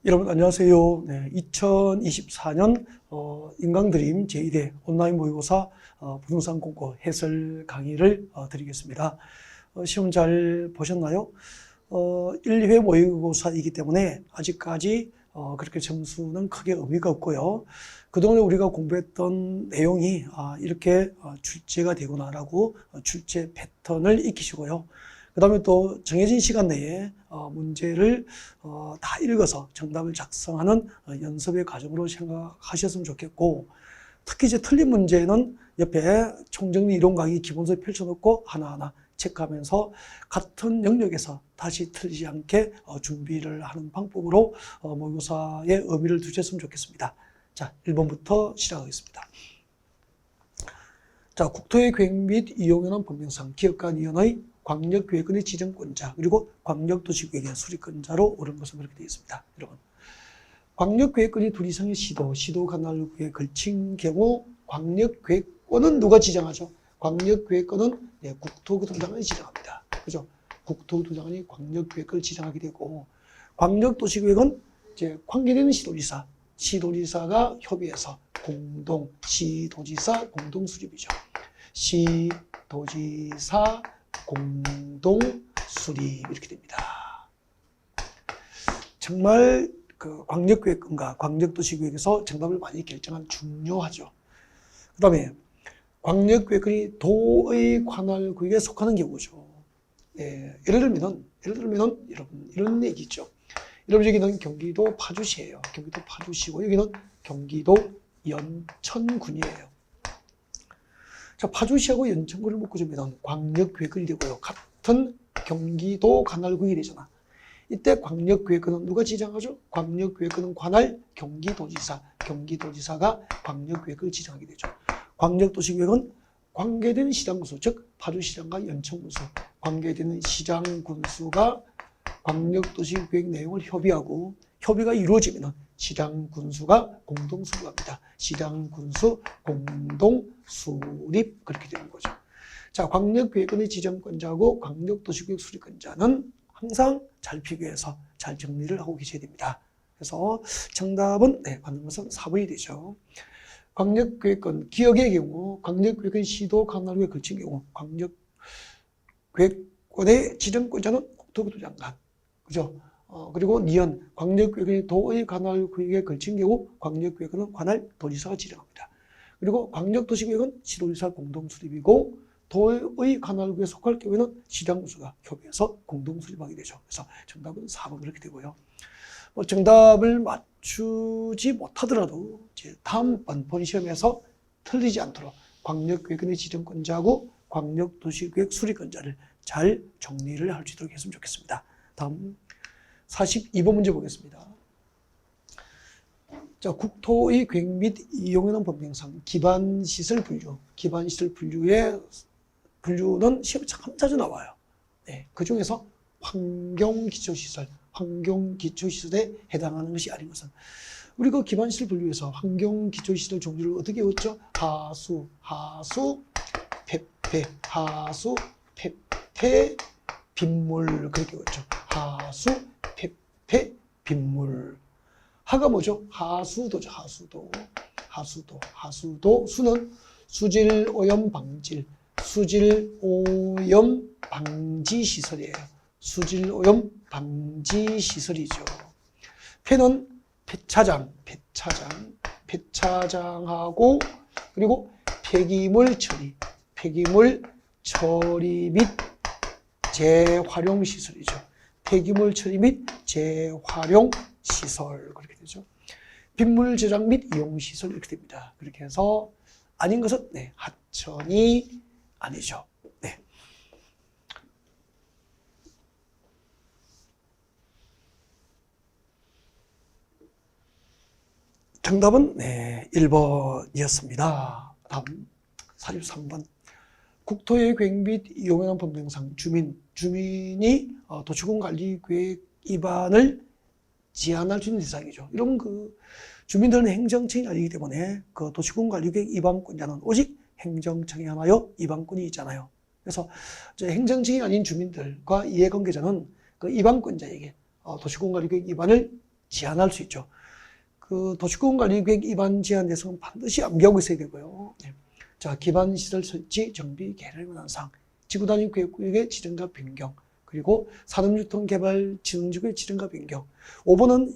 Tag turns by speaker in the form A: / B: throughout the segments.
A: 여러분 안녕하세요. 네, 2024년 인강드림 제1회 온라인 모의고사 부동산 공고 해설 강의를 드리겠습니다. 시험 잘 보셨나요? 1, 2회 모의고사이기 때문에 아직까지 그렇게 점수는 크게 의미가 없고요. 그동안 우리가 공부했던 내용이 이렇게 출제가 되구나라고 출제 패턴을 익히시고요. 그 다음에 또 정해진 시간 내에 문제를 다 읽어서 정답을 작성하는 연습의 과정으로 생각하셨으면 좋겠고, 특히 이제 틀린 문제는 옆에 총정리 이론 강의 기본서 펼쳐놓고 하나하나 체크하면서 같은 영역에서 다시 틀리지 않게 준비를 하는 방법으로 모의고사의 의미를 두셨으면 좋겠습니다. 자, 1번부터 시작하겠습니다. 자, 국토의 계획 및 이용에는 법령상 기업가위원의 광역계획의 지정권자 그리고 광역도시계획의 수립권자로 옳은 것은 그렇게 되어 있습니다. 여러분, 광역계획권이 둘 이상의 시도관할구에 걸친 경우 광역계획권은 누가 지정하죠? 광역계획권은 국토부장관이 지정합니다. 그죠? 국토부장관이 광역계획권을 지정하게 되고, 광역도시계획은 이제 관계되는 시도지사가 협의해서 시도지사 공동 수립이죠. 시도지사 공동 수립 이렇게 됩니다. 정말 그 광역계획권과 광역도시계획에서 정답을 많이 결정한 중요하죠. 그 다음에 광역계획권이 도의 관할구역에 속하는 경우죠. 예를 들면 여러분 이런 얘기죠. 여러분 여기는 경기도 파주시예요. 경기도 파주시고 여기는 경기도 연천군이에요. 자, 파주시하고 연천군을 묶어주면 광역계획권이 되고요. 같은 경기도 관할구역이 되잖아. 이때 광역계획권은 누가 지정하죠? 광역계획권은 관할 경기도지사, 경기도지사가 광역계획을 지정하게 되죠. 광역도시계획은 관계되는 시장군수, 즉 파주시장과 연천군수, 관계되는 시장군수가 광역도시계획 내용을 협의하고, 협의가 이루어지면 시장군수가 공동수립합니다. 시장군수 공동수립 그렇게 되는 거죠. 자, 광역계획권의 지정권자하고 광역도시계획 수립권자는 항상 잘 비교해서 잘 정리를 하고 계셔야 됩니다. 그래서 정답은 맞는 것은 4번이 되죠. 광역계획권, 기역의 경우 광역계획권 시도 관할구에 걸친 경우 광역계획권의 지정권자는 국토부 장관, 그죠? 그리고 니은, 광역계획권이 도의 관할구역에 걸친 경우 광역계획권은 관할 도지사가 지정합니다. 그리고 광역도시계획은 시도지사 공동수립이고, 도의 관할구에 속할 경우에는 시장군수가 협의해서 공동수립하게 되죠. 그래서 정답은 4번 그렇게 되고요. 정답을 맞추지 못하더라도 이제 다음번 본시험에서 틀리지 않도록 광역계획권의 지정권자하고 광역도시계획 수립권자를 잘 정리를 할 수 있도록 했으면 좋겠습니다. 다음 42번 문제 보겠습니다. 자, 국토의 계획 및 이용에는 법령상 기반시설 분류의 분류는 시험에 참 자주 나와요. 그 중에서 환경기초시설에 해당하는 것이 아닌 것은, 우리 그 기반시설 분류에서 환경기초시설 종류를 어떻게 외웠죠? 하수, 폐폐, 빗물 그렇게 외웠죠. 하수, 폐폐, 빗물. 하가 뭐죠? 하수도죠. 하수도. 수는 수질 오염 방지 시설이에요. 수질 오염 방지 시설이죠. 폐는 폐차장하고, 그리고 폐기물 처리 및 재활용 시설이죠. 폐기물 처리 및 재활용 시설 그렇게 되죠. 빗물 저장 및 이용 시설 이렇게 됩니다. 그렇게 해서 아닌 것은 하천이 아니죠. 정답은 1번이었습니다. 다음 43번. 국토의 계획 및 이용에는 법령상 주민이 도시공관리계획 위반을 제한할 수 있는 대상이죠. 이런 주민들은 행정청이 아니기 때문에 그 도시공관리계획 위반권자는 오직 행정청에 하나요 위반권이 있잖아요. 그래서 이제 행정청이 아닌 주민들과 이해관계자는 그 위반권자에게 도시공관리계획 위반을 제한할 수 있죠. 그 도시공간관리계획 위반 제한 대상은 반드시 암기하고 있어야 되고요. 네. 자, 기반시설 설치, 정비, 개를 관한 사항, 지구단위 계획구역의 지정과 변경, 그리고 산업유통개발진흥지구의 지정과 변경. 5번은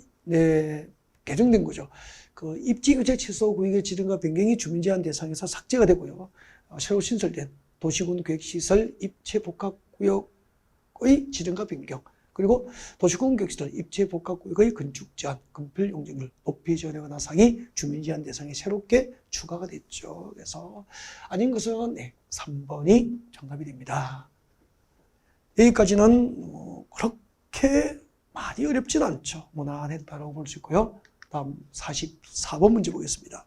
A: 개정된 거죠. 그 입지규제 취소 구역의 지정과 변경이 주민제한 대상에서 삭제가 되고요. 새로 신설된 도시군 계획시설 입체복합구역의 지정과 변경, 그리고 도시군 계획시설 입체복합구역의 건축 제한, 건폐 용적률 높이 제한에 관한 사항이 주민제한 대상에 새롭게 추가가 됐죠. 그래서 아닌 것은 3번이 정답이 됩니다. 여기까지는 그렇게 많이 어렵진 않죠. 무난했다고 볼 수 있고요. 다음 44번 문제 보겠습니다.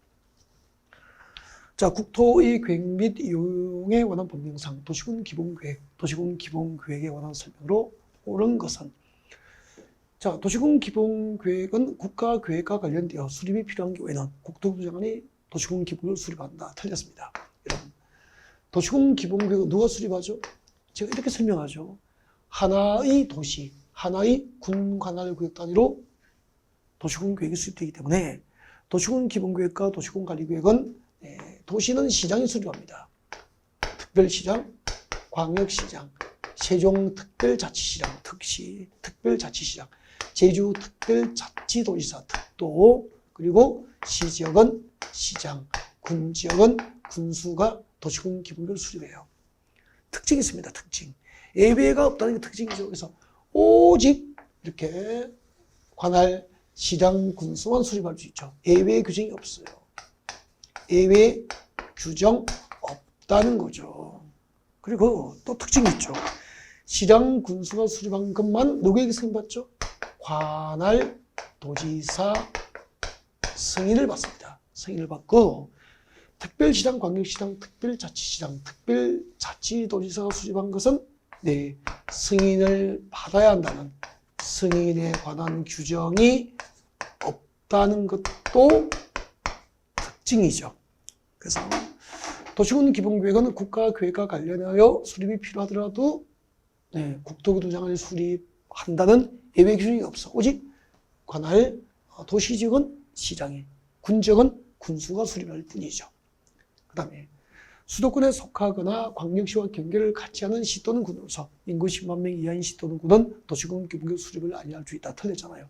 A: 자, 국토의 계획 및 이용에 관한 법령상 도시군 기본계획, 도시군 기본계획에 관한 설명으로 옳은 것은, 자, 도시군 기본계획은 국가계획과 관련되어 수립이 필요한 경우에는 국토부 장관이 도시군 기본계획을 수립한다. 틀렸습니다. 여러분, 도시군 기본계획은 누가 수립하죠? 제가 이렇게 설명하죠. 하나의 도시, 하나의 군 관할 구역 단위로 도시군 계획이 수립되기 때문에 도시군 기본계획과 도시군 관리계획은 도시는 시장이 수립합니다. 특별시장, 광역시장, 세종특별자치시장, 특시, 특별자치시장, 제주특별자치도지사, 특도, 그리고 시지역은 시장, 군지역은 군수가 도시군 기본계획을 수립해요. 특징이 있습니다. 특징. 예외가 없다는 게 특징이죠. 그래서 오직 이렇게 관할 시장 군수만 수립할 수 있죠. 예외 규정이 없어요. 예외 규정 없다는 거죠. 그리고 또 특징이 있죠. 시장 군수가 수립한 것만 누구에게 승인받죠? 관할 도지사 승인을 받습니다. 승인을 받고 특별시장, 광역시장, 특별자치시장, 특별자치도지사가 수립한 것은 승인을 받아야 한다는 승인에 관한 규정이 없다는 것도 특징이죠. 그래서 도시군 기본계획은 국가계획과 관련하여 수립이 필요하더라도 국토교통 장관이 수립한다는 예외 규정이 없어. 오직 관할 도시지역은 시장이, 군지역은 군수가 수립할 뿐이죠. 그 다음에 수도권에 속하거나 광역시와 경계를 같이 하는 시 또는 군으로서 인구 10만 명 이하인 시 또는 군은 도시군 기본계획 수립을 안리할 수 있다. 틀렸잖아요.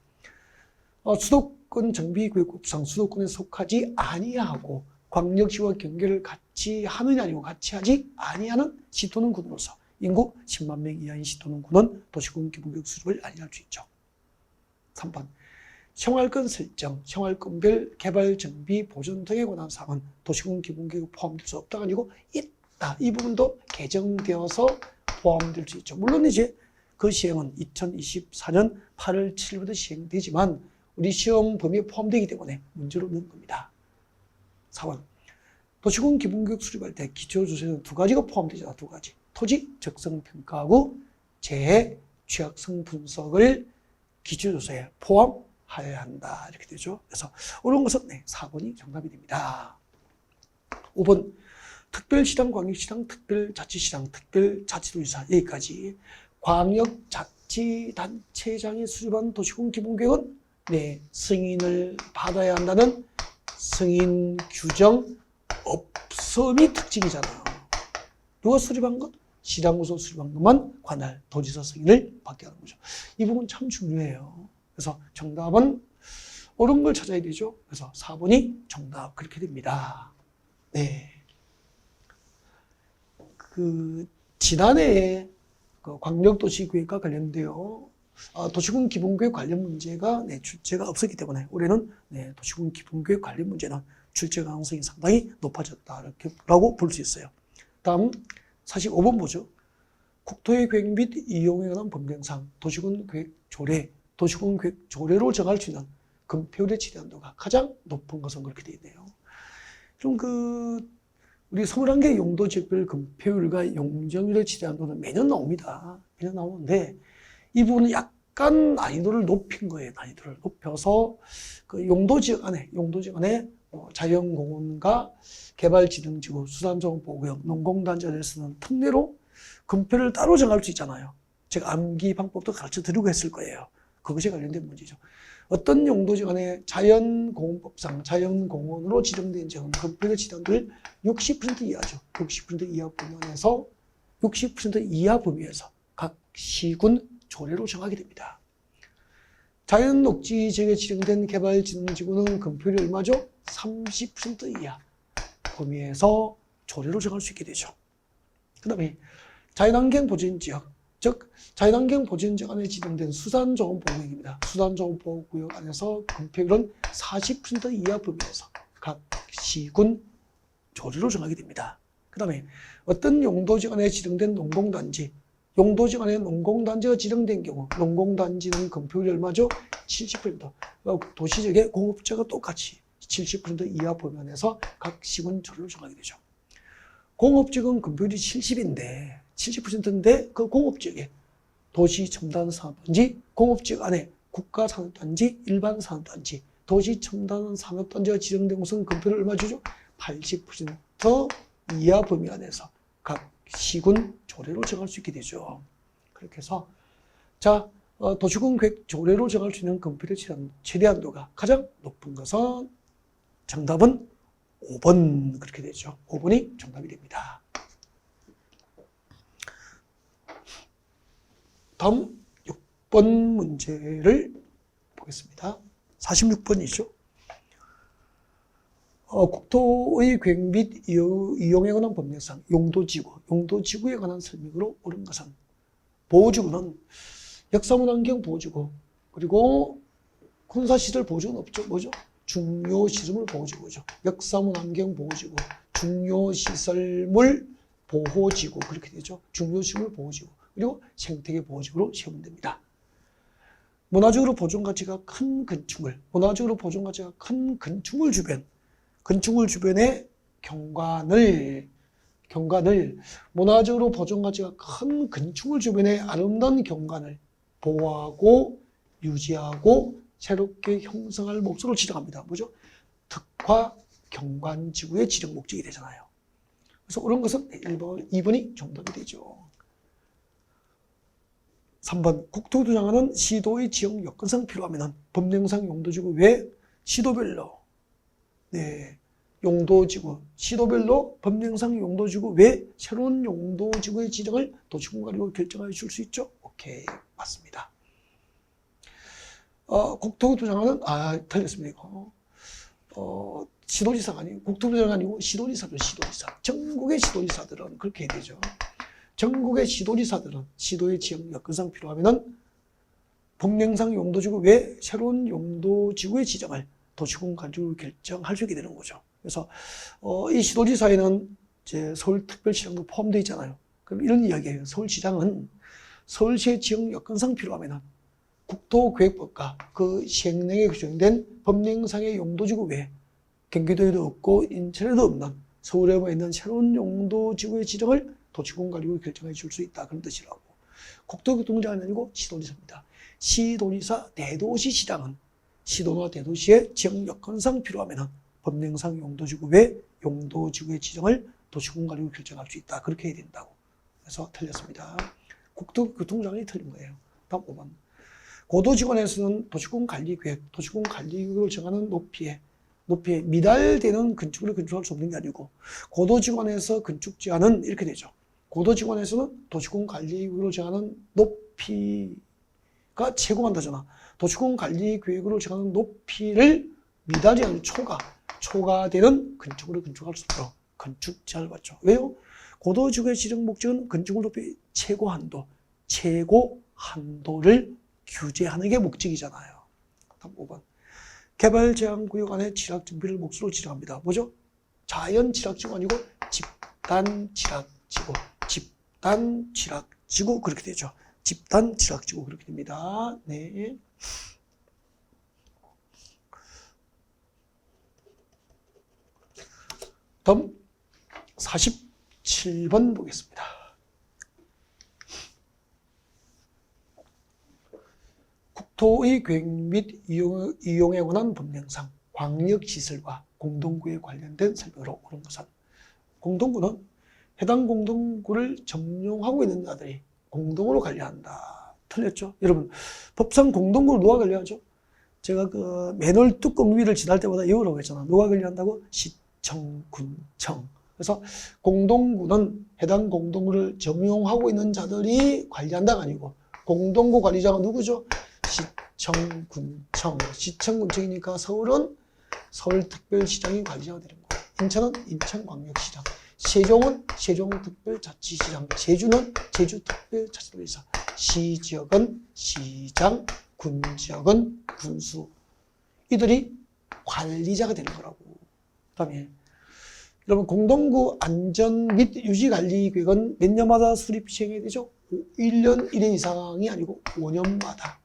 A: 수도권 정비구역법상 수도권에 속하지 아니하고 광역시와 경계를 같이 하느냐 아니고 같이 하지 아니하는 시 또는 군으로서 인구 10만 명 이하인 시 또는 군은 도시군 기본계획 수립을 안리할 수 있죠. 3번. 생활권 설정, 생활권별 개발, 정비, 보존 등에 관한 사항은 도시군 기본계획에 포함될 수 없다가 아니고 있다. 이 부분도 개정되어서 포함될 수 있죠. 물론 이제 그 시행은 2024년 8월 7일부터 시행되지만 우리 시험 범위에 포함되기 때문에 문제로 넣은 겁니다. 4번. 도시군 기본계획 수립할 때 기초조사에는 두 가지가 포함되잖아. 두 가지. 토지 적성평가하고 재해 취약성 분석을 기초조사에 포함해야 한다. 이렇게 되죠. 그래서 이런 것은 4번이 정답이 됩니다. 5번. 특별시장, 광역시장, 특별자치시장, 특별자치도지사 여기까지 광역자치단체장이 수립한 도시군 기본계획은 승인을 받아야 한다는 승인 규정 없음이 특징이잖아요. 누가 수립한 것? 시장구서 수립한 것만 관할 도지사 승인을 받게 하는 거죠. 이 부분 참 중요해요. 그래서 정답은 옳은 걸 찾아야 되죠. 그래서 4번이 정답 그렇게 됩니다. 지난해 광역도시계획과 관련되어 도시군 기본계획 관련 문제가 출제가 없었기 때문에 올해는 도시군 기본계획 관련 문제는 출제 가능성이 상당히 높아졌다라고 볼 수 있어요. 다음 45번 보죠. 국토의 계획 및 이용에 관한 법령상 도시군 계획 조례, 도시군 계획 조례로 정할 수 있는 건폐율의 지대한도가 가장 높은 것은 그렇게 되어 있네요. 좀 우리 21개 용도 지역별 건폐율과 용적률의 지대한도는 매년 나옵니다. 매년 나오는데 이 부분은 약간 난이도를 높인 거예요. 난이도를 높여서 그 용도 지역 안에 자연공원과 개발진흥지구, 수산정보구역, 농공단지를 쓰는 특례로 건폐를 따로 정할 수 있잖아요. 제가 암기 방법도 가르쳐 드리고 했을 거예요. 그것에 관련된 문제죠. 어떤 용도지 간에 자연공원법상 자연공원으로 지정된 지역은 건폐율 지정들 60% 이하죠. 60% 이하 범위 안에서 60% 이하 범위에서 각 시군 조례로 정하게 됩니다. 자연녹지 지역에 지정된 개발진흥지구는 건폐율이 얼마죠? 30% 이하 범위에서 조례로 정할 수 있게 되죠. 그 다음에 자연환경보전지역, 즉 자연환경보전지역 안에 지정된 수산종합보호구역입니다. 수산종합보호구역 안에서 건폐율은 40% 이하 범위에서 각 시군 조례로 정하게 됩니다. 그 다음에 어떤 용도지역 안에 지정된 농공단지, 용도지역 안에 농공단지가 지정된 경우 농공단지는 건폐율이 얼마죠? 70%. 도시지역의 공업지역과 똑같이 70% 이하 범위 안에서 각 시군 조례로 정하게 되죠. 공업지역은 건폐율이 70%인데 그 공업지역에 도시 첨단 산업단지, 공업지역 안에 국가산업단지, 일반산업단지, 도시 첨단 산업단지가 지정된 곳은 건폐율을 얼마 주죠? 80% 이하 범위 안에서 각 시군 조례로 정할 수 있게 되죠. 그렇게 해서 도시군 계획 조례로 정할 수 있는 건폐율의 최대한도가 가장 높은 것은 정답은 5번 그렇게 되죠. 5번이 정답이 됩니다. 다음 6번 문제를 보겠습니다. 46번이죠. 국토의 계획 및 이용에 관한 법령상 용도지구에 관한 설명으로 옳은 것은 보호지구는 역사문환경 보호지구 그리고 군사시설 보호지구는 없죠. 뭐죠? 중요시설물 보호지구죠. 역사문환경 보호지구, 중요시설물 보호지구 그렇게 되죠. 중요시설물 보호지구 그리고 생태계 보호지구로 세우면 됩니다. 문화적으로 보존가치가 큰 건축물, 건축물 주변의 경관을 문화적으로 보존가치가 큰 건축물 주변의 아름다운 경관을 보호하고 유지하고 새롭게 형성할 목적으로 지정합니다. 뭐죠? 특화 경관지구의 지정 목적이 되잖아요. 그래서 옳은 것은 1번, 2번이 정답이 되죠. 3번, 국토교통 장관은 시도의 지역 여건상 필요하면 법령상 용도지구 외 시도별로 시도별로 법령상 용도지구 외 새로운 용도지구의 지정을 도시군 관리로 결정하여 줄 수 있죠. 오케이, 맞습니다. 국토교통 장관은 틀렸습니다. 시도지사가 아니고 국토부장이 아니고 시도지사죠. 전국의 시도지사들은 그렇게 해야 되죠. 전국의 시도지사들은 시도의 지역 여건상 필요하면은 법령상 용도지구 외 새로운 용도지구의 지정을 도시군 관리로 결정할 수 있게 되는 거죠. 그래서 이 시도지사에는 이제 서울특별시장도 포함되어 있잖아요. 그럼 이런 이야기예요. 서울시장은 서울시의 지역 여건상 필요하면은 국토계획법과 그 시행령에 규정된 법령상의 용도지구 외에 경기도에도 없고 인천에도 없는 서울에만 있는 새로운 용도지구의 지정을 도시군 관리로 결정해 줄 수 있다. 그런 뜻이라고. 국토교통장은 아니고 시도지사입니다. 시도지사 대도시시장은 시도나 대도시의 지역 여건상 필요하면 법령상 용도지구 외 용도지구의 지정을 도시군 관리로 결정할 수 있다. 그렇게 해야 된다고. 그래서 틀렸습니다. 국토교통장이 틀린 거예요. 다음 5번. 고도지구에서는 도시군 관리계획을 정하는 높이에 미달되는 건축물을 건축할 수 없는 게 아니고 고도지구에서 건축 제한은 이렇게 되죠. 고도지구에서는 도시군 관리계획을 정하는 높이가 최고한다잖아. 도시군 관리계획으로 정하는 높이를 미달이 아니고 초과되는 건축물을 건축할 수 없도록 건축 제한을 받죠. 왜요? 고도지구의 지정 목적은 건축물 높이 최고 한도를 규제하는 게 목적이잖아요. 다음 5번. 개발 제한 구역 안에 지락 정비를 목적으로 지정합니다. 뭐죠? 자연 지락지구 아니고 집단 지락지구 그렇게 되죠. 집단 지락지구 그렇게 됩니다. 네. 다음 47번 보겠습니다. 국토의 계획 및 이용에 관한 법령상 광역시설과 공동구에 관련된 설명으로 옳은 것은 공동구는 해당 공동구를 점용하고 있는 자들이 공동으로 관리한다. 틀렸죠. 여러분, 법상 공동구를 누가 관리하죠? 제가 그 맨홀 뚜껑 위를 지날 때마다 외우라고 했잖아. 누가 관리한다고? 시청, 군청. 그래서 공동구는 해당 공동구를 점용하고 있는 자들이 관리한다가 아니고 공동구 관리자가 누구죠? 시청, 군청. 시청, 군청이니까 서울은 서울특별시장이 관리자가 되는 거예요. 인천은 인천광역시장. 세종은 세종특별자치시장. 제주는 제주특별자치도지사. 시지역은 시장, 군지역은 군수. 이들이 관리자가 되는 거라고. 그 다음에 여러분 공동구 안전 및 유지관리 계획은 몇 년마다 수립 시행해야 되죠? 1년 1회 이상이 아니고 5년마다.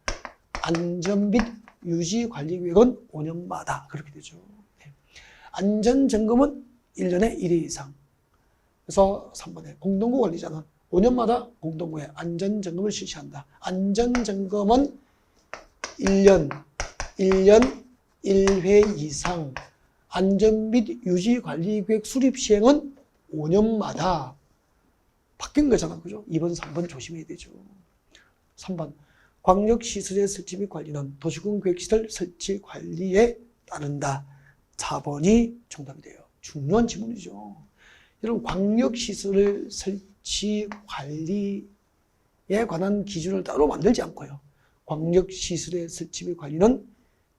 A: 안전 및 유지관리 계획은 5년마다 그렇게 되죠. 안전점검은 1년에 1회 이상. 그래서 3번에 공동구 관리자는 5년마다 공동구에 안전점검을 실시한다. 안전점검은 1년 1회 이상. 안전 및 유지관리계획 수립 시행은 5년마다. 바뀐 거잖아. 그죠? 2번, 3번 조심해야 되죠. 3번. 광역시설의 설치 및 관리는 도시군 계획시설 설치 관리에 따른다. 4번이 정답이 돼요. 중요한 지문이죠. 여러분, 광역시설의 설치 관리에 관한 기준을 따로 만들지 않고요. 광역시설의 설치 및 관리는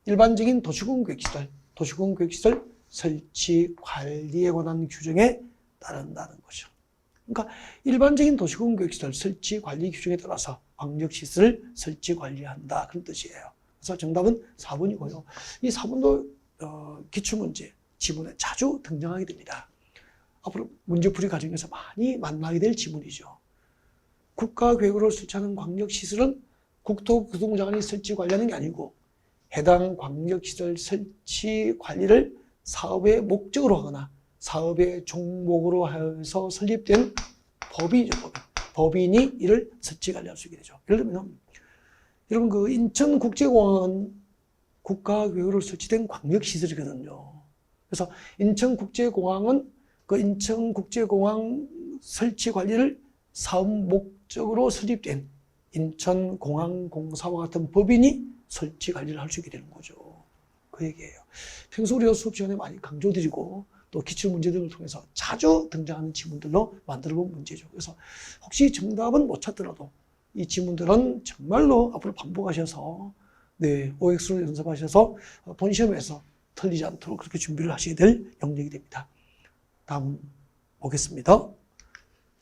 A: 일반적인 도시군 계획시설, 도시군 계획시설 설치 관리에 관한 규정에 따른다는 거죠. 그러니까 일반적인 도시군 계획시설 설치 관리 규정에 따라서 광역시설을 설치 관리한다. 그런 뜻이에요. 그래서 정답은 4번이고요. 이 4번도 기출문제, 지문에 자주 등장하게 됩니다. 앞으로 문제풀이 과정에서 많이 만나게 될 지문이죠. 국가계획으로 설치하는 광역시설은 국토교통장관이 설치 관리하는 게 아니고 해당 광역시설 설치 관리를 사업의 목적으로 하거나 사업의 종목으로 해서 설립된 법인이죠. 법인이 이를 설치 관리할 수 있게 되죠. 예를 들면 여러분 그 인천국제공항은 국가계획으로 설치된 광역시설이거든요. 그래서 인천국제공항은 그 인천국제공항 설치 관리를 사업 목적으로 설립된 인천공항공사와 같은 법인이 설치 관리를 할 수 있게 되는 거죠. 그 얘기예요. 평소 우리가 수업 시간에 많이 강조드리고 또 기출 문제들을 통해서 자주 등장하는 지문들로 만들어본 문제죠. 그래서 혹시 정답은 못 찾더라도 이 지문들은 정말로 앞으로 반복하셔서 OX로 연습하셔서 본 시험에서 틀리지 않도록 그렇게 준비를 하셔야 될 영역이 됩니다. 다음 보겠습니다.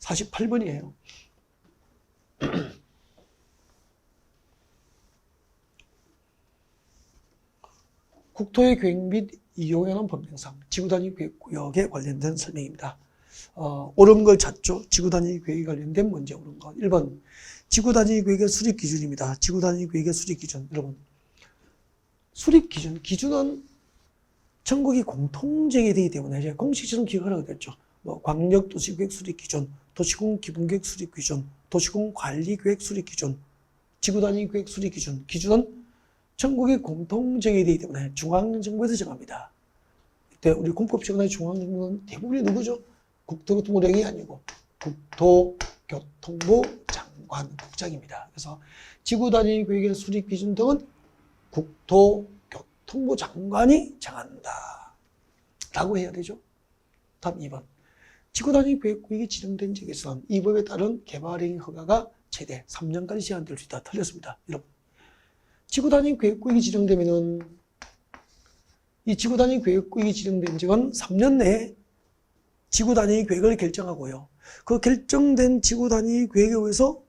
A: 48번이에요. 국토의 계획 및 이용에 관한 법령상 지구단위 계획구역에 관련된 설명입니다. 옳은 걸 찾죠. 지구단위 계획에 관련된 문제 옳은 거. 1번 지구단위 계획의 수립 기준입니다. 지구단위 계획의 수립 기준. 여러분 수립 기준. 기준은 전국이 공통적이 되기 때문에 이제 공식처럼 기억하라고 됐죠. 뭐 광역도시계획 수립 기준, 도시군 기본계획 수립 기준, 도시군 관리계획 수립 기준, 지구단위 계획 수립 기준. 기준은 전국이 공통적이 되기 때문에 중앙정부에서 정합니다. 이때 우리 공법시간에 중앙정부는 대부분이 누구죠? 국토교통부령이 아니고 국토교통부 장관, 국장입니다. 그래서 지구단위 계획의 수립 기준 등은 국토교통부 장관이 정한다. 라고 해야 되죠. 다음 2번. 지구단위 계획구역이 지정된 지역에서는 이 법에 따른 개발행위 허가가 최대 3년까지 제한될 수 있다. 틀렸습니다. 여러분. 지구단위 계획구역이 지정되면은 이 지구단위 계획구역이 지정된 지역은 3년 내에 지구단위 계획을 결정하고요. 그 결정된 지구단위 계획에 의해서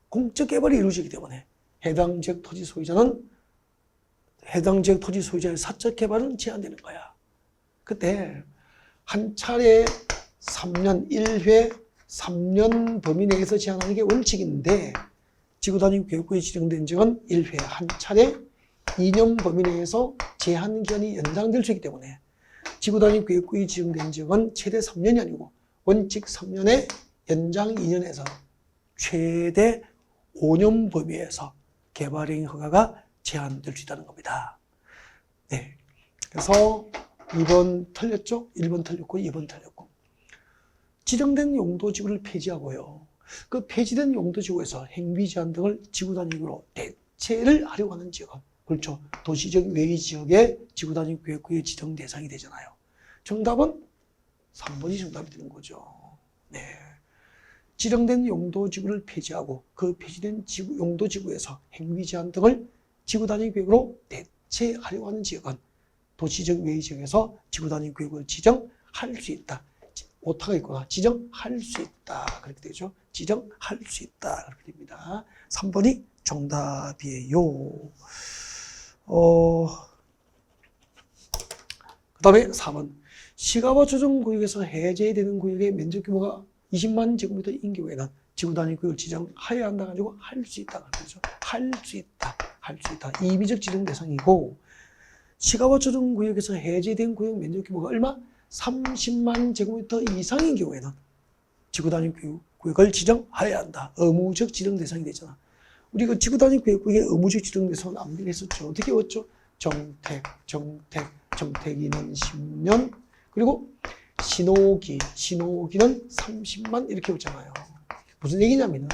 A: 공적 개발이 이루어지기 때문에 해당 지역 토지 소유자는 해당 지역 토지 소유자의 사적 개발은 제한되는 거야. 그때 한 차례 3년 1회 3년 범위 내에서 제한하는 게 원칙인데 지구단위 계획구역이 지정된 지역은 1회 한 차례 2년 범위 내에서 제한 기간이 연장될 수 있기 때문에 지구단위 계획구역이 지정된 지역은 최대 3년이 아니고 원칙 3년에 연장 2년에서 최대 5년 범위에서 개발행위 허가가 제한될 수 있다는 겁니다. 네. 그래서 2번 틀렸죠? 1번 틀렸고 2번 틀렸고. 지정된 용도 지구를 폐지하고요. 그 폐지된 용도지구에서 행비 제한 등을 지구단위구역으로 대체를 하려고 하는 지역은 그렇죠. 도시적 외의 지역의 지구단위 구역구의 지정 대상이 되잖아요. 정답은 3번이 정답이 되는 거죠. 네. 지정된 용도지구를 폐지하고 그 폐지된 용도지구에서 행위 제한 등을 지구단위 구역으로 대체하려고 하는 지역은 도시적 외의 지역에서 지구단위 구역을 지정할 수 있다. 오타가 있거나 지정할 수 있다. 그렇게 되죠. 지정할 수 있다. 그렇게 됩니다. 3번이 정답이에요. 그 다음에 4번. 시가와 조정구역에서 해제되는 구역의 면적 규모가 20만 제곱미터인 경우에는 지구단위 구역을 지정하여야 한다 가지고 할 수 있다. 그렇죠. 할 수 있다. 할 수 있다. 임의적 지정 대상이고 시가와 조정구역에서 해제된 구역 면적 규모가 얼마? 30만 제곱미터 이상인 경우에는 지구단위 구역을 지정하여야 한다. 의무적 지정 대상이 되잖아. 우리 그 지구단위 구역의 의무적 지정 대상은 암기를 했었죠. 어떻게 외웠죠? 정택이는 10년, 그리고 신호기는 30만 이렇게 외웠잖아요. 무슨 얘기냐면은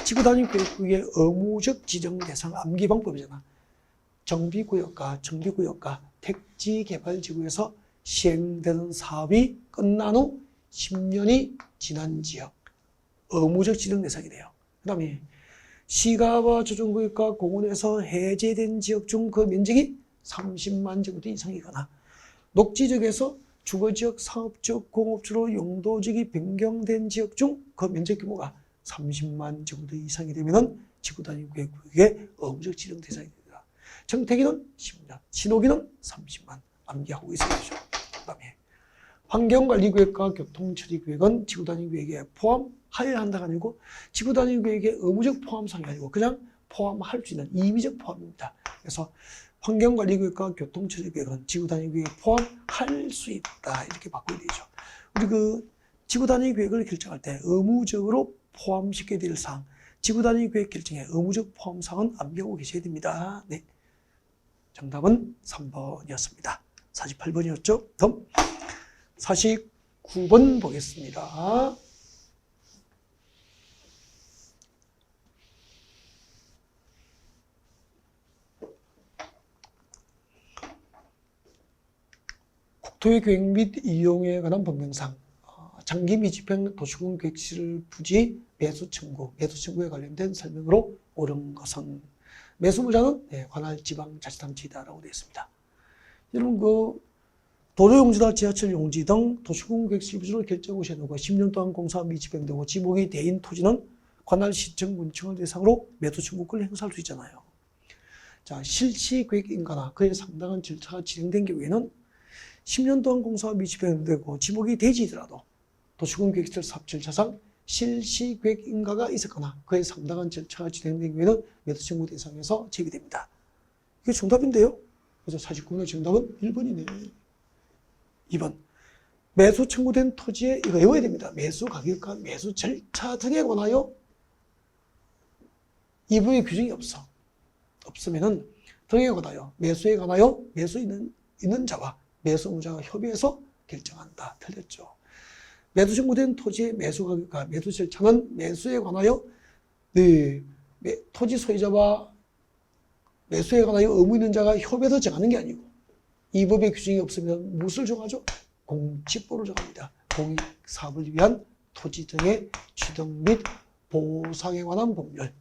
A: 지구단위 구역의 의무적 지정 대상 암기 방법이잖아. 정비구역과 택지개발지구에서 시행되는 사업이 끝난 후 10년이 지난 지역, 의무적 지정 대상이 돼요. 그 다음에 시가와 조정구역과 공원에서 해제된 지역 중 그 면적이 30만 제곱미터 이상이거나 녹지적에서 주거지역, 사업지역, 공업지로 용도지역이 변경된 지역 중 그 면적 규모가 30만 제곱미터 이상이 되면 지구단위 구역의 의무적 지정 대상이 됩니다. 정택이는 10년, 신호기는 30만 암기하고 있어야죠. 그 다음에 환경관리구역과 교통처리구역은 지구단위 구역에 포함하여야 한다가 아니고 지구단위 구역의 의무적 포함상이 아니고 그냥 포함할 수 있는 임의적 포함입니다. 그래서 환경관리구역과 교통처리구역은 지구단위 구역에 포함할 수 있다. 이렇게 바꿔야 되죠. 우리 그 지구단위 구역을 결정할 때 의무적으로 포함시켜야 될 사항, 지구단위 구역 결정의 의무적 포함사항은 암기하고 계셔야 됩니다. 네. 정답은 3번이었습니다. 48번이었죠. 다음 49번 보겠습니다. 국토의 계획 및 이용에 관한 법령상 장기 미집행 도시군 계획실 부지 매수 청구에 관련된 설명으로 옳은 것은 매수무자는 관할 지방자치단체이다라고 되어 있습니다. 여러분 그 도로용지나 지하철 용지 등 도시군 계획실 부지를 결정하고 시행하고 10년 동안 공사 미집행되고 지목이 대인 토지는 관할 시청 군청을 대상으로 매수 청구권을 행사할 수 있잖아요. 자, 실시 계획 인가나 그에 상당한 절차가 진행된 경우에는 10년 동안 공사가 미집행되고 지목이 되지더라도 도시군 계획실 사업 절차상 실시 계획 인가가 있었거나 그에 상당한 절차가 진행된 경우에는 매수 청구 대상에서 제기됩니다. 이게 정답인데요. 그래서 49번의 정답은 1번이네. 2번. 매수 청구된 토지에 이거 외워야 됩니다. 매수 가격과 매수 절차 등에 관하여 이 부분의 규정이 없으면은 등에 관하여 매수에 관하여 매수 있는 자와 매수무자가 협의해서 결정한다. 틀렸죠. 매수 청구된 토지의 매수 가격과 매수 절차는 매수에 관하여 토지 소유자와 매수에 관하여 의무 있는 자가 협의해서 정하는 게 아니고 이 법의 규정이 없으면 무엇을 정하죠? 공치법을 정합니다. 공익사업을 위한 토지 등의 취득 및 보상에 관한 법률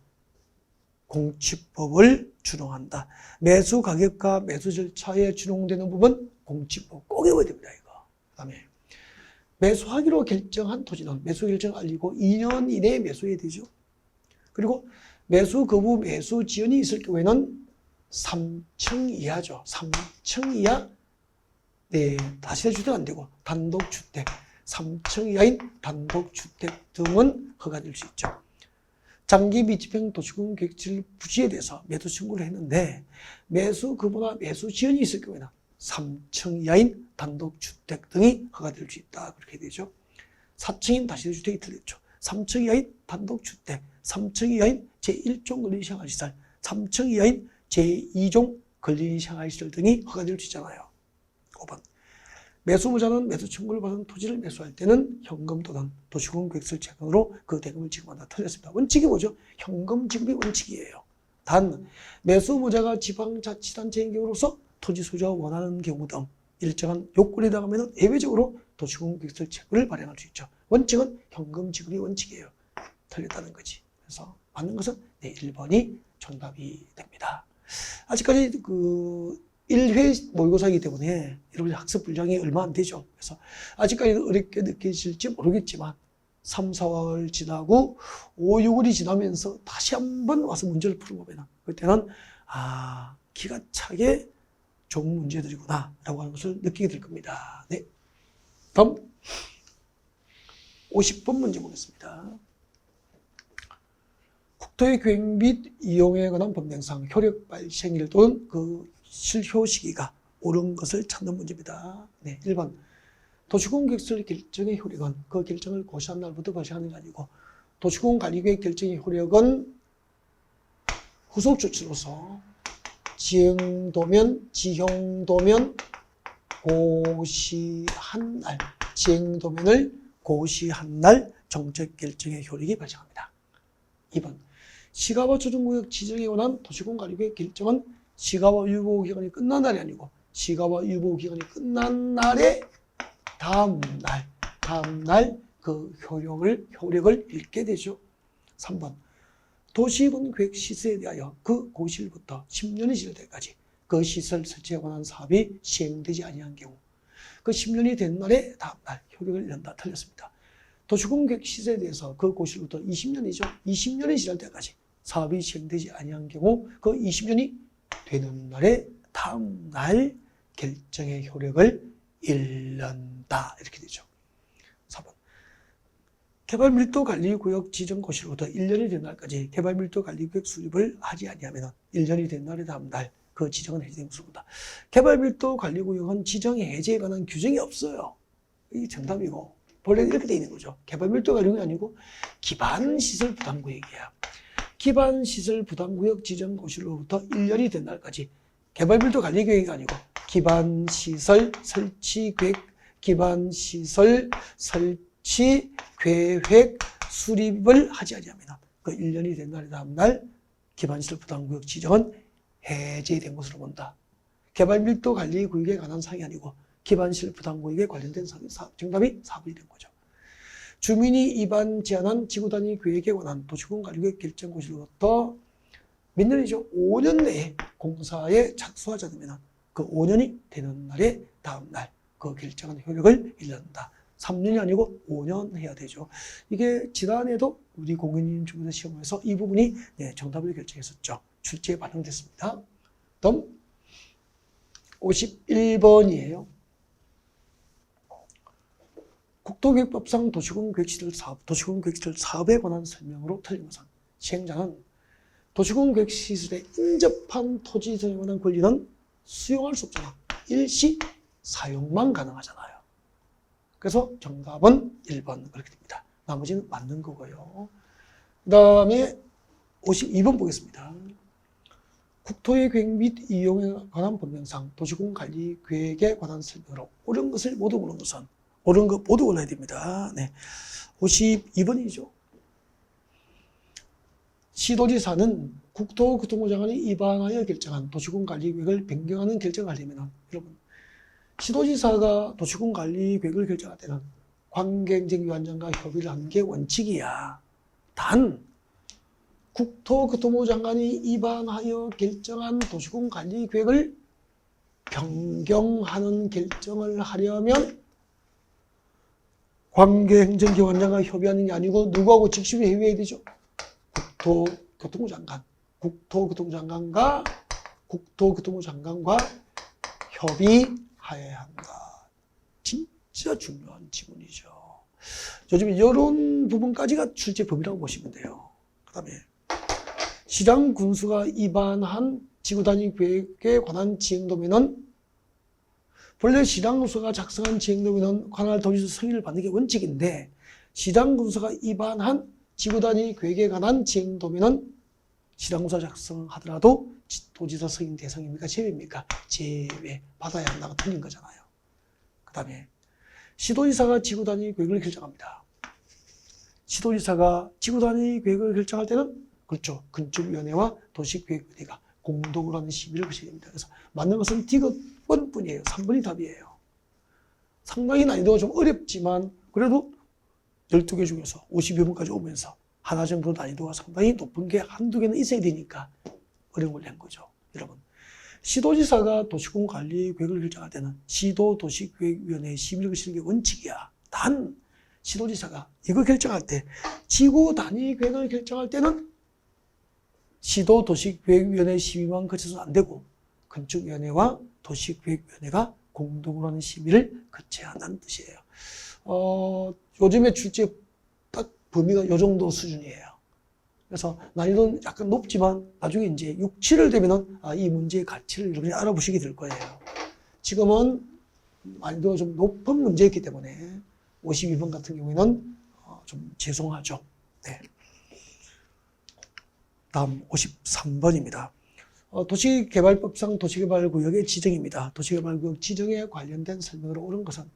A: 공치법을 준용한다. 매수 가격과 매수 절차에 준용되는 부분 공치법 꼭 외워야 됩니다. 이거. 그다음에 매수하기로 결정한 토지는 매수 결정 알리고 2년 이내에 매수해야 되죠. 그리고 매수 거부 매수 지연이 있을 경우에는 3층 이하죠. 3층 이하 다시대 주택 안 되고 단독주택 3층 이하인 단독주택 등은 허가될 수 있죠. 장기 미집행 도시군 계획실 부지에 대해서 매수 청구를 했는데 매수 거부나 매수 지연이 있을 경우에는 3층 이하인 단독주택 등이 허가될 수 있다. 그렇게 되죠. 4층인 다시대 주택이 틀렸죠. 3층 이하인 단독주택, 3층 이하인 제1종 근린생활시설, 3층 이하인 제2종 근린생활시설 등이 허가될 수 있잖아요. 5번. 매수무자는 매수 청구를 받은 토지를 매수할 때는 현금 또는 도시공 계획서를 채권으로 그 대금을 지급한다. 틀렸습니다. 원칙이 뭐죠? 현금 지급이 원칙이에요. 단 매수무자가 지방자치단체인 경우로서 토지 소유자가 원하는 경우 등 일정한 요건이 나가면 예외적으로 도시공 계획서 채권을 발행할 수 있죠. 원칙은 현금 지급이 원칙이에요. 틀렸다는 거지. 그래서 맞는 것은 네, 1번이 정답이 됩니다. 아직까지 그 1회 모의고사이기 때문에 여러분 학습 분량이 얼마 안 되죠. 그래서 아직까지 어렵게 느껴질지 모르겠지만 3, 4월 지나고 5, 6월이 지나면서 다시 한번 와서 문제를 풀어보면 그때는 기가 차게 좋은 문제들이구나 라고 하는 것을 느끼게 될 겁니다. 네. 다음 50번 문제 보겠습니다. 국토의 계획 및 이용에 관한 법령상 효력 발생일 또는 그 실효 시기가 옳은 것을 찾는 문제입니다. 네, 1번 도시공 계획설 결정의 효력은 그 결정을 고시한 날부터 발생하는 게 아니고 도시공 관리계획 결정의 효력은 후속 조치로서 지행도면, 지형도면 고시한 날, 지행도면을 고시한 날 정책 결정의 효력이 발생합니다. 2번 시가와 조정구역 지정에 관한 도시공 관리계획 결정은 시가와 유보기간이 끝난 날이 아니고 시가와 유보기간이 끝난 날에 다음 날 그 효력을 잃게 되죠. 3번 도시군 계획 시설에 대하여 그 고시일부터 10년이 지날 때까지 그 시설 설치에 관한 사업이 시행되지 아니한 경우 그 10년이 된 날에 다음 날 효력을 잃는다. 틀렸습니다. 도시군 계획 시설에 대해서 그 고시일부터 20년이죠. 20년이 지날 때까지 사업이 시행되지 아니한 경우 그 20년이 되는 날에 다음 날 결정의 효력을 잃는다. 이렇게 되죠. 4번 개발밀도관리구역 지정고시로부터 1년이 된 날까지 개발밀도관리구역 수립을 하지 아니하면 1년이 된 날에 다음 날 그 지정은 해제된 것입니다. 개발밀도관리구역은 지정 해제에 관한 규정이 없어요. 이게 정답이고 원래 이렇게 돼 있는 거죠. 개발밀도관리구역이 아니고 기반시설 부담구역이야. 기반시설 부담구역 지정고시로부터 1년이 된 날까지 개발밀도 관리계획이 아니고 기반시설 설치계획, 기반시설 설치계획 수립을 하지 아니하면 그 1년이 된 날에 다음 날 기반시설 부담구역 지정은 해제된 것으로 본다. 개발밀도 관리구역에 관한 사항이 아니고 기반시설 부담구역에 관련된 사항이 정답이 4번이 된 거죠. 주민이 입안 제한한 지구단위 계획에 관한 도시군 관리계획 결정고시로부터 몇 년이죠? 5년 내에 공사에 착수하지 않으면 그 5년이 되는 날에 다음 날 그 결정한 효력을 잃는다. 3년이 아니고 5년 해야 되죠. 이게 지난해도 우리 공인인 중개사 시험에서 이 부분이 정답을 결정했었죠. 출제에 반영됐습니다. 다음 51번이에요. 국토계획법상 도시군 계획시설 사업에 관한 설명으로 틀린 것은 시행자는 도시군 계획시설에 인접한 토지 이전에 관한 권리는 수용할 수 없잖아. 일시 사용만 가능하잖아요. 그래서 정답은 1번 그렇게 됩니다. 나머지는 맞는 거고요. 그 다음에 52번 보겠습니다. 국토의 계획 및 이용에 관한 법령상 도시군 관리 계획에 관한 설명으로 옳은 것을 모두 보는 것은 옳은 것 모두 골라야 됩니다. 네. 52번이죠. 시도지사는 국토교통부 장관이 입안하여 결정한 도시군 관리 계획을 변경하는 결정을 하려면 여러분 시도지사가 도시군 관리 계획을 결정할 때는 관계행정기관장과 협의를 하는 게 원칙이야. 단 국토교통부 장관이 입안하여 결정한 도시군 관리 계획을 변경하는 결정을 하려면 관계행정기관장과 협의하는 게 아니고 누구하고 직접 회의해야 되죠? 국토교통부 장관과 협의하여야 한다. 진짜 중요한 지문이죠. 요즘 이런 부분까지가 출제법이라고 보시면 돼요. 그 다음에 시장 군수가 입안한 지구단위 계획에 관한 지행도면은 본래 시장 군수가 작성한 지행도면은 관할 도지사 승인을 받는 게 원칙인데 시장 군수가 입안한 지구단위 계획에 관한 지행도면은 시장 군수가 작성하더라도 도지사 승인 대상입니까? 제외입니까? 제외 받아야 한다고 틀린 거잖아요. 그 그다음에 시도지사가 지구 단위 계획을 결정합니다. 시도지사가 지구 단위 계획을 결정할 때는 그렇죠. 건축위원회와 도시계획위원회가 공동으로 하는 심의를 거쳐야 됩니다. 그래서 맞는 것은 D번뿐이에요. 3번이 답이에요. 상당히 난이도가 좀 어렵지만 그래도 12개 중에서 52번까지 오면서 하나 정도 난이도가 상당히 높은 게 한두 개는 있어야 되니까 어려운 걸 낸 거죠. 여러분, 시도지사가 도시공관리계획을 결정할 때는 시도도시계획위원회의 심의를 거치는 게 원칙이야. 단 시도지사가 이거 결정할 때 지구 단위 계획을 결정할 때는 시도도시계획위원회 심의만 거쳐서는 안 되고 건축위원회와 도시계획위원회가 공동으로 하는 심의를 거쳐야 한다는 뜻이에요. 요즘에 출제 딱 범위가 이 정도 수준이에요. 그래서 난이도는 약간 높지만 나중에 이제 6, 7을 되면은 이 문제의 가치를 여러분이 알아보시게 될 거예요. 지금은 난이도가 좀 높은 문제였기 때문에 52번 같은 경우에는 좀 죄송하죠. 네. 다음 53번입니다. 도시개발법상 도시개발구역의 지정입니다. 도시개발구역 지정에 관련된 설명으로 옳은 것은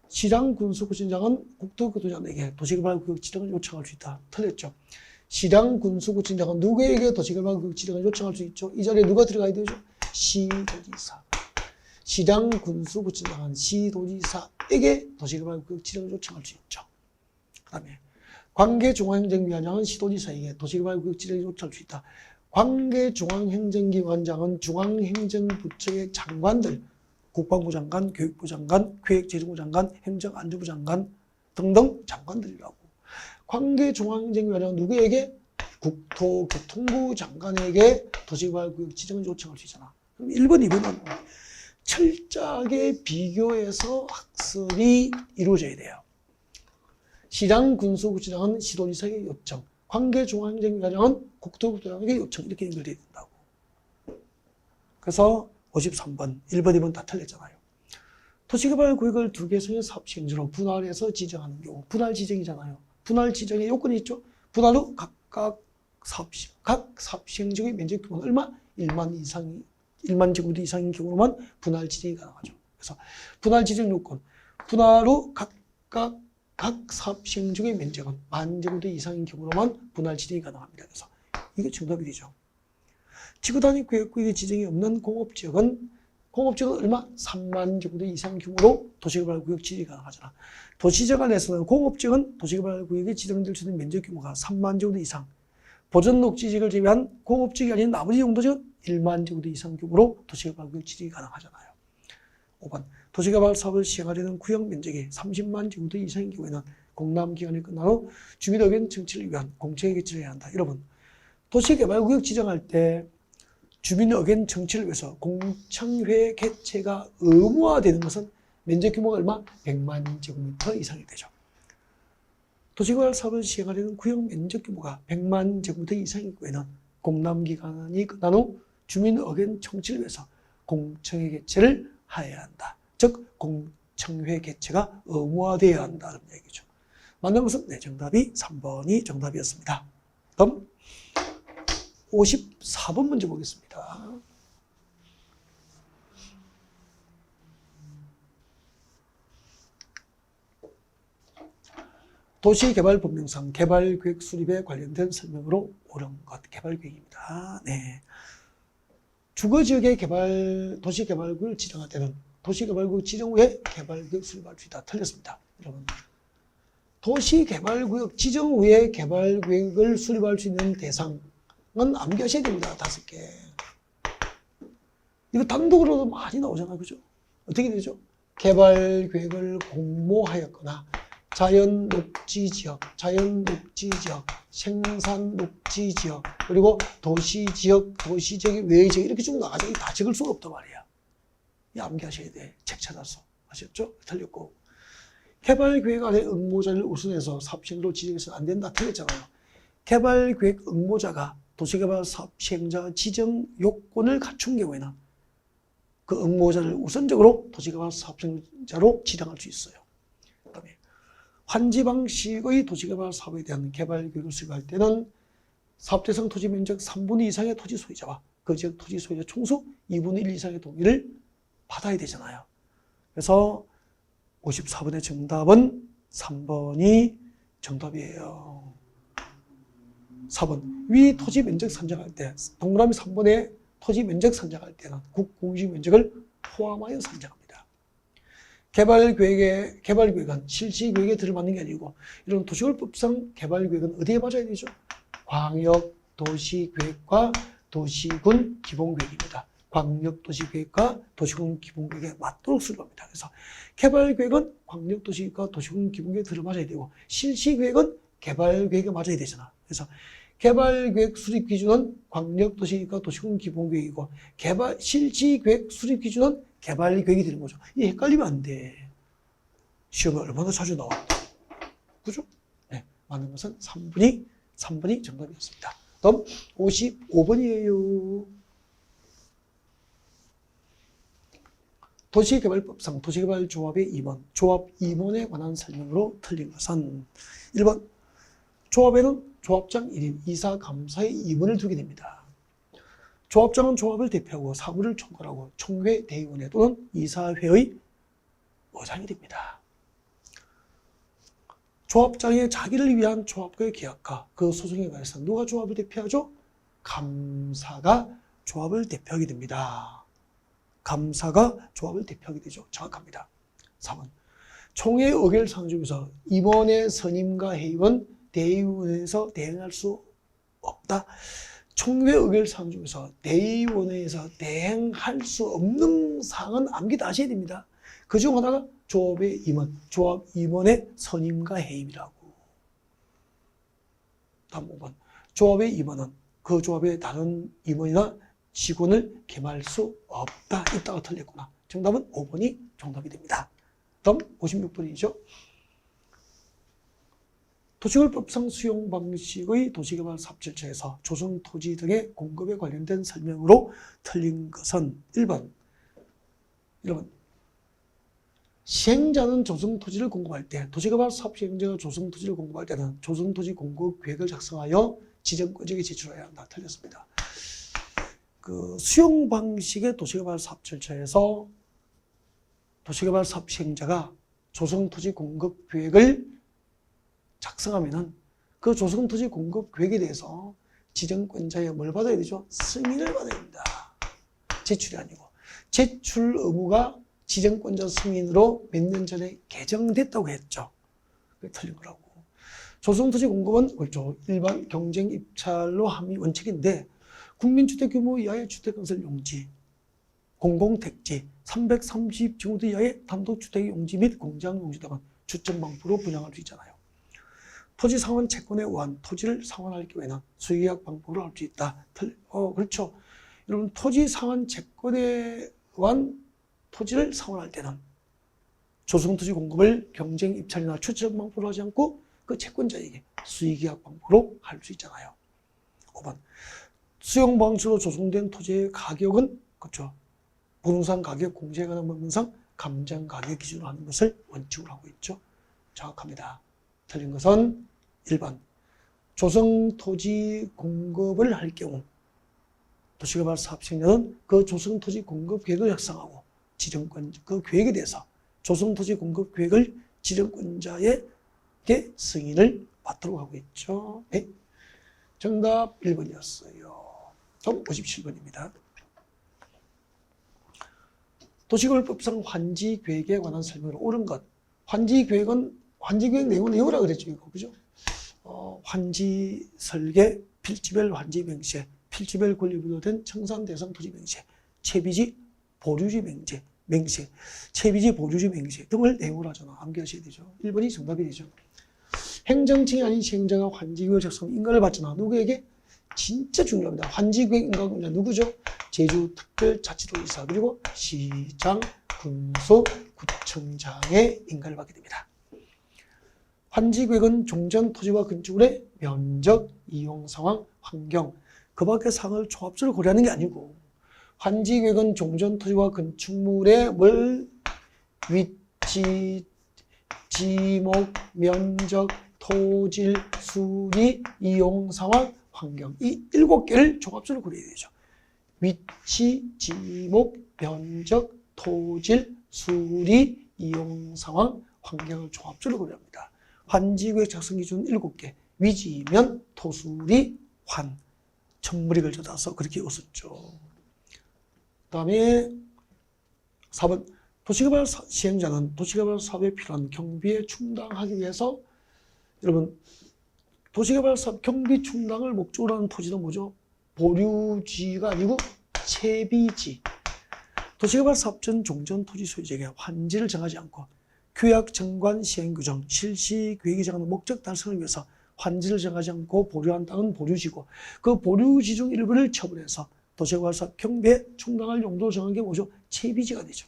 A: 시장 군수구청장은 국토교통장에게 도시개발구역 지정을 요청할 수 있다. 틀렸죠. 시장 군수구청장은 누구에게 도시개발구역 지정을 요청할 수 있죠? 이 자리에 누가 들어가야 되죠? 시도지사. 시장 군수구청장은 시도지사에게 도시개발구역 지정을 요청할 수 있죠. 그 다음에 관계중앙행정기관장은 시도지사에게 도시개발구역 지정을 요청할 수 있다. 관계중앙행정기관장은 중앙행정부처의 장관들, 국방부 장관, 교육부 장관, 기획재정부 장관, 행정안전부 장관 등등 장관들이라고. 관계중앙행정기관장은 누구에게? 국토교통부 장관에게 도시개발구역 지정을 요청할 수 있잖아. 그럼 1번, 2번은 철저하게 비교해서 학습이 이루어져야 돼요. 시장 군수구청장은 시도지사에게 요청, 관계중앙행정기관장은 국토교통부장에게 요청, 이렇게 연결되어야 된다고. 그래서 53번, 1번, 2번 다 틀렸잖아요. 도시개발구역을 두 개성의 사업시행지로 분할해서 지정하는 경우, 분할 지정이잖아요. 분할 지정의 요건이 있죠. 분할 후 각 사업시행지역의 면적 규모는 얼마? 1만 제곱미터 이상인 경우로만 분할 지정이 가능하죠. 그래서 분할 지정 요건, 분할 후 각 사업시행지역의 면적은 10,000제곱미터 이상인 경우로만 분할 지정이 가능합니다. 그래서 이게 정답이 되죠. 지구단위 계획구역의 지정이 없는 공업지역은 얼마? 30,000제곱미터 이상 규모로 도시개발구역 지정이 가능하잖아. 도시지역 안에서는 공업지역은 도시개발구역에 지정될 수 있는 면적 규모가 30,000제곱미터 이상, 보전녹지지역을 제외한 공업지역이 아닌 나머지 용도지역은 10,000제곱미터 이상 규모로 도시개발구역 지정이 가능하잖아요. 5번, 도시개발 사업을 시행하려는 구역 면적이 30만 제곱미터 이상인 경우에는 공람기간이 끝난 후 주민 의견 청취를 위한 공청회 개최를 해야 한다. 여러분, 도시개발구역 지정할 때 주민 의견 청취를 위해서 공청회 개최가 의무화되는 것은 면적 규모가 얼마? 100만 제곱미터 이상이 되죠. 도시개발 사업을 시행하려는 구역 면적 규모가 100만 제곱미터 이상인 경우에는 공람기간이 끝난 후 주민 의견 청취를 위해서 공청회 개최를 해야 한다. 즉 공청회 개최가 의무화되어야 한다는 얘기죠. 맞는 것은 네, 정답이 3번이 정답이었습니다. 다음 54번 문제 보겠습니다. 도시개발법령상 개발계획 수립에 관련된 설명으로 옳은 것, 개발계획입니다. 네. 주거지역의 도시개발구역을 지정할 때는 도시개발구역 지정 후에 개발계획 수립할 수 있다. 틀렸습니다. 여러분, 도시개발구역 지정 후에 개발계획을 수립할 수 있는 대상은 암기하셔야 됩니다. 5개. 이거 단독으로도 많이 나오잖아요. 그죠? 어떻게 되죠? 개발계획을 공모하였거나 자연녹지지역, 생산녹지지역, 그리고 도시지역의 외지역 이렇게 쭉 나가죠. 다 적을 수가 없단 말이야. 이 암기하셔야 돼. 책 찾아서. 아셨죠? 틀렸고. 개발계획 안에 응모자를 우선해서 사업시행자로 지정해서는 안 된다. 틀렸잖아요. 개발계획 응모자가 도시개발 사업시행자 지정 요건을 갖춘 경우에는 그 응모자를 우선적으로 도시개발 사업시행자로 지정할 수 있어요. 그다음에 환지 방식의 도시개발 사업에 대한 개발계획을 수립할 때는 사업대상 토지 면적 3분의 2 이상의 토지 소유자와 그 지역 토지 소유자 총수 2분의 1 이상의 동의를 받아야 되잖아요. 그래서 54번의 정답은 3번이 정답이에요. 4번. 위 토지 면적 산정할 때, 동그라미 3번에 토지 면적 산정할 때는 국 공식 면적을 포함하여 산정합니다. 개발계획은 실시계획에 들어맞는 게 아니고, 이런 도시개발법상 개발계획은 어디에 맞아야 되죠? 광역 도시계획과 도시군 기본계획입니다. 광역도시계획과 도시군 기본계획에 맞도록 수립합니다. 그래서 개발계획은 광역도시계획과 도시군 기본계획에 들어맞아야 되고, 실시계획은 개발계획에 맞아야 되잖아. 그래서 개발계획 수립 기준은 광역도시계획과 도시군 기본계획이고, 실시계획 수립 기준은 개발계획이 되는 거죠. 이 헷갈리면 안 돼. 시험에 얼마나 자주 나왔다. 그죠? 네, 맞는 것은 3번이 정답이었습니다. 다음 55번이에요. 도시개발법상 도시개발조합의 임원, 조합 임원에 관한 설명으로 틀린 것은 1번, 조합에는 조합장 1인, 이사, 감사의 임원을 두게 됩니다. 조합장은 조합을 대표하고 사무를 총괄하고 총회, 대의원회 또는 이사회의 의장이 됩니다. 조합장의 자기를 위한 조합과의 계약과 그 소송에 관해서 누가 조합을 대표하죠? 감사가 조합을 대표하게 됩니다. 감사가 조합을 대표하게 되죠. 정확합니다. 3번. 총회 의결사항 중에서 임원의 선임과 해임은 대의원에서 대행할 수 없다. 총회 의결사항 중에서 대의원회에서 대행할 수 없는 사항은 암기도 하셔야 됩니다. 그중 하나가 조합의 임원, 조합 임원의 선임과 해임이라고. 다음 5번. 조합의 임원은 그 조합의 다른 임원이나 직원을 겸할 수 없다. 있다가 틀렸구나. 정답은 5번이 정답이 됩니다. 다음 56번이죠. 도시개발법상 수용 방식의 도시개발 사업절차에서 조성 토지 등의 공급에 관련된 설명으로 틀린 것은 1번. 시행자는 조성 토지를 공급할 때, 도시개발 사업 시행자가 조성 토지를 공급할 때는 조성 토지 공급 계획을 작성하여 지정권자에게 제출해야 한다. 틀렸습니다. 그 수용 방식의 도시개발 사업 절차에서 도시개발 사업 시행자가 조성 토지 공급 계획을 작성하면은 그 조성 토지 공급 계획에 대해서 지정권자의 뭘 받아야 되죠? 승인을 받아야 됩니다. 제출이 아니고. 제출 의무가 지정권자 승인으로 몇 년 전에 개정됐다고 했죠. 그게 틀린 거라고. 조성 토지 공급은 그렇죠. 일반 경쟁 입찰로 함의 원칙인데, 국민주택 규모 이하의 주택건설 용지, 공공택지, 330제곱미터 이하의 단독주택 용지 및 공장 용지 등은 주점 방법으로 분양할 수 있잖아요. 토지 상환 채권에 의한 토지를 상환할 경우에는 수의계약 방법으로 할 수 있다. 그렇죠. 여러분, 토지 상환 채권에 의한 토지를 상환할 때는 조성토지 공급을 경쟁 입찰이나 추첨 방법으로 하지 않고 그 채권자에게 수의계약 방법으로 할 수 있잖아요. 5번. 수용 방식으로 조성된 토지의 가격은 그렇죠. 부동산 가격 공시에 관한 법령상 감정 가격 기준으로 하는 것을 원칙으로 하고 있죠. 정확합니다. 틀린 것은 1번. 조성 토지 공급을 할 경우 도시개발 사업 시행자는 그 조성 토지 공급 계획을 작성하고 그 계획에 대해서 조성 토지 공급 계획을 지정권자에게 승인을 받도록 하고 있죠. 네. 정답 1번이었어요. 다음 57번입니다. 도시개발법상 환지계획에 관한 설명으로 옳은 것. 환지계획 내용은 외우라 그랬죠. 이거, 그죠? 환지 설계, 필지별 환지 명시에, 필지별 권리부여로 된 청산 대상 토지 명시에, 채비지 보류지 명시에, 채비지 보류지 명시에 등을 내용을 하잖아. 암기하셔야 되죠. 1번이 정답이 되죠. 행정층이 아닌 시행자가 환지계획 작성 인가를 받잖아. 누구에게? 진짜 중요합니다. 환지계획 인가가 누구죠? 제주특별자치도지사 그리고 시장, 군수, 구청장의 인가를 받게 됩니다. 환지계획은 종전 토지와 건축물의 면적, 이용 상황, 환경, 그 밖의 사항을 종합적으로 고려하는 게 아니고, 환지계획은 종전 토지와 건축물의 위치, 지목, 면적, 토질, 수리, 이용 상황, 환경, 이 7개를 종합적으로 고려해야 되죠. 위치, 지목, 면적, 토질, 수리, 이용 상황, 환경을 종합적으로 고려합니다. 환지구역 작성 기준 7개, 위지면 토수리 환, 천물이 걸쳐서 그렇게 웃었죠. 그 다음에 4번, 도시개발 시행자는 도시개발 사업에 필요한 경비에 충당하기 위해서, 여러분 도시개발 사업 경비 충당을 목적으로 하는 토지는 뭐죠? 보류지가 아니고 채비지. 도시개발 사업 전 종전 토지 소유자에게 환지를 정하지 않고 규약 정관 시행 규정 실시 계획이 정하는 목적 달성을 위해서 환지를 정하지 않고 보류한 땅은 보류지고, 그 보류지 중 일부를 처분해서 도시개발 사업 경비에 충당할 용도로 정한 게 뭐죠? 채비지가 되죠.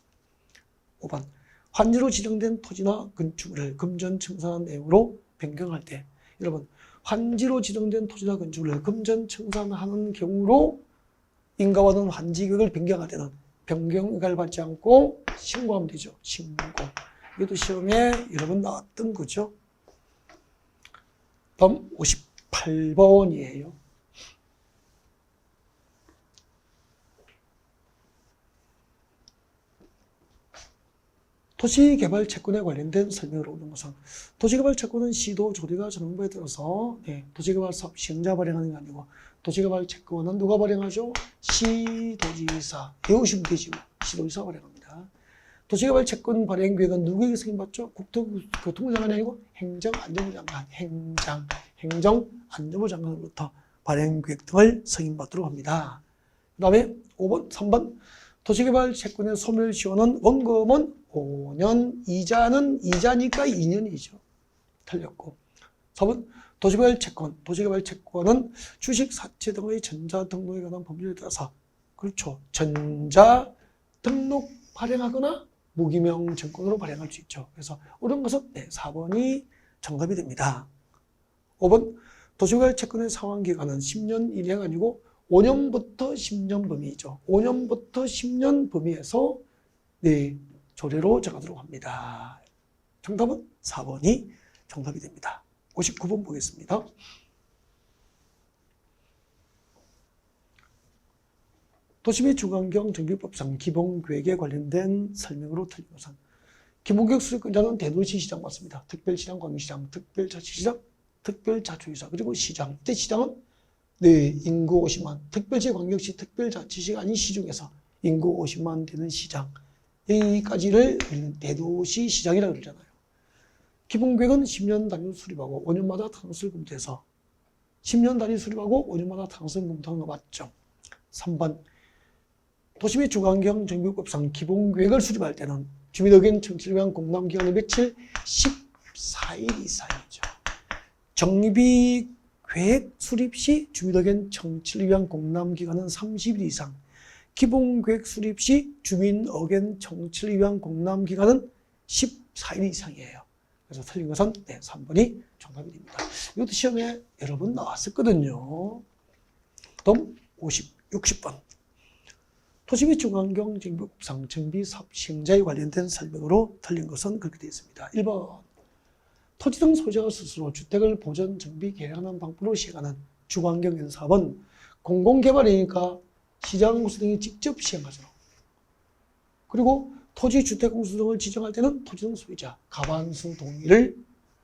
A: 5번, 환지로 지정된 토지나 건축물을 금전 청산한 내용으로 변경할 때, 여러분 환지로 지정된 토지나 건축물을 금전 청산하는 경우로 인가받은 환지구역을 변경할 때는 변경 인가를 받지 않고 신고하면 되죠. 신고. 이것도 시험에 여러 번 나왔던 거죠. 다음 58번이에요. 도시개발 채권에 관련된 설명을 오는 것은, 도시개발 채권은 시도 조례가 정한 바에 따라서 도시개발 사업 시행자 발행하는 게 아니고, 도시개발 채권은 누가 발행하죠? 시도지사. 외우시면 되지. 시도지사 발행합니다. 도시개발 채권 발행 계획은 누구에게 승인받죠? 국토교통부 장관이 아니고 행정안전부 장관, 행정안전부 장관으로부터 발행 계획 등을 승인받도록 합니다. 그 다음에 5번, 3번, 도시개발 채권의 소멸시효는 원금은 5년, 이자는 이자니까 2년이죠. 틀렸고. 4번, 도시개발 채권은 주식 사채 등의 전자 등록에 관한 법률에 따라서, 그렇죠, 전자 등록 발행하거나 무기명 증권으로 발행할 수 있죠. 그래서 옳은 것은 4번이 정답이 됩니다. 5번, 도시개발 채권의 상환 기간은 10년 이내가 아니고 5년부터 10년 범위이죠. 5년부터 10년 범위에서 조례로 정하도록 합니다. 정답은 4번이 정답이 됩니다. 59번 보겠습니다. 도시및 중환경 정비법상 기본계획에 관련된 설명으로 틀린 것은, 기본계획 수립권자는 대도시 시장 맞습니다. 특별시장, 광역시장, 특별자치시장, 특별자치구역자, 그리고 시장. 이때 시장은 인구 50만, 특별시, 광역시, 특별자치시가 아닌 시중에서 인구 50만 되는 시장, 여기까지를 대도시 시장이라고 그러잖아요. 기본계획은 10년 단위로 수립하고 5년마다 탄원서를 검토해서, 10년 단위 수립하고 5년마다 탄원서를 검토하는 거 맞죠? 3번, 도시 및 중환경 정비법상 기본계획을 수립할 때는 주민의견 청취를 위한 공람기간이 며칠? 14일 이상이죠. 정비계획 수립 시 주민의견 청취를 위한 공람기간은 30일 이상, 기본계획 수립 시 주민의견 청취를 위한 공람기간은 14일 이상이에요. 그래서 틀린 것은 3번이 정답이 됩니다. 이것도 시험에 여러 번 나왔었거든요. 다음 60번. 도시 및 중환경 정비법상 정비사업 시행자에 관련된 설명으로 틀린 것은 그렇게 되어 있습니다. 1번. 토지 등 소유자가 스스로 주택을 보전, 정비, 개량하는 방법으로 시행하는 중환경 사업은 공공개발이니까 시장공사 등이 직접 시행하죠. 그리고 토지, 주택, 공수 등을 지정할 때는 토지 등 소유자 과반수 동의를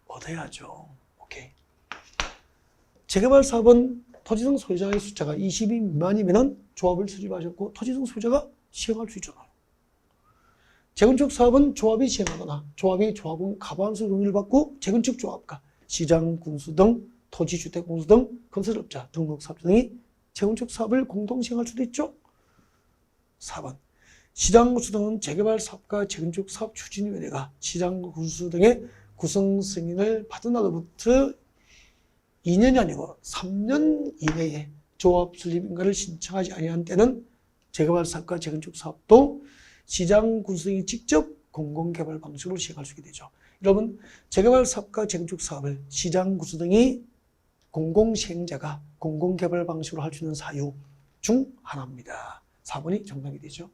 A: 얻어야죠. 오케이. 재개발 사업은 토지 등 소유자의 숫자가 20인 미만이면 조합을 수립하셨고 토지 등 소유자가 시행할 수 있잖아요. 재건축 사업은 조합이 시행하거나 조합이 조합은 과반수 동의를 받고 재건축 조합과 시장, 군수 등 토지, 주택, 공수 등 건설업자, 등록사업자 등이 재건축 사업을 공동 시행할 수도 있죠. 4번. 시장, 군수 등은 재개발 사업과 재건축 사업 추진위원회가 시장, 군수 등의 구성 승인을 받은 날로부터 2년이 아니고 3년 이내에 조합 설립 인가를 신청하지 아니한 때는 재개발 사업과 재건축 사업도 시장, 군수 등이 직접 공공개발 방식으로 시행할 수 있게 되죠. 여러분, 재개발 사업과 재건축 사업을 시장, 군수 등이 공공시행자가 공공개발 방식으로 할 수 있는 사유 중 하나입니다. 4번이 정답이 되죠.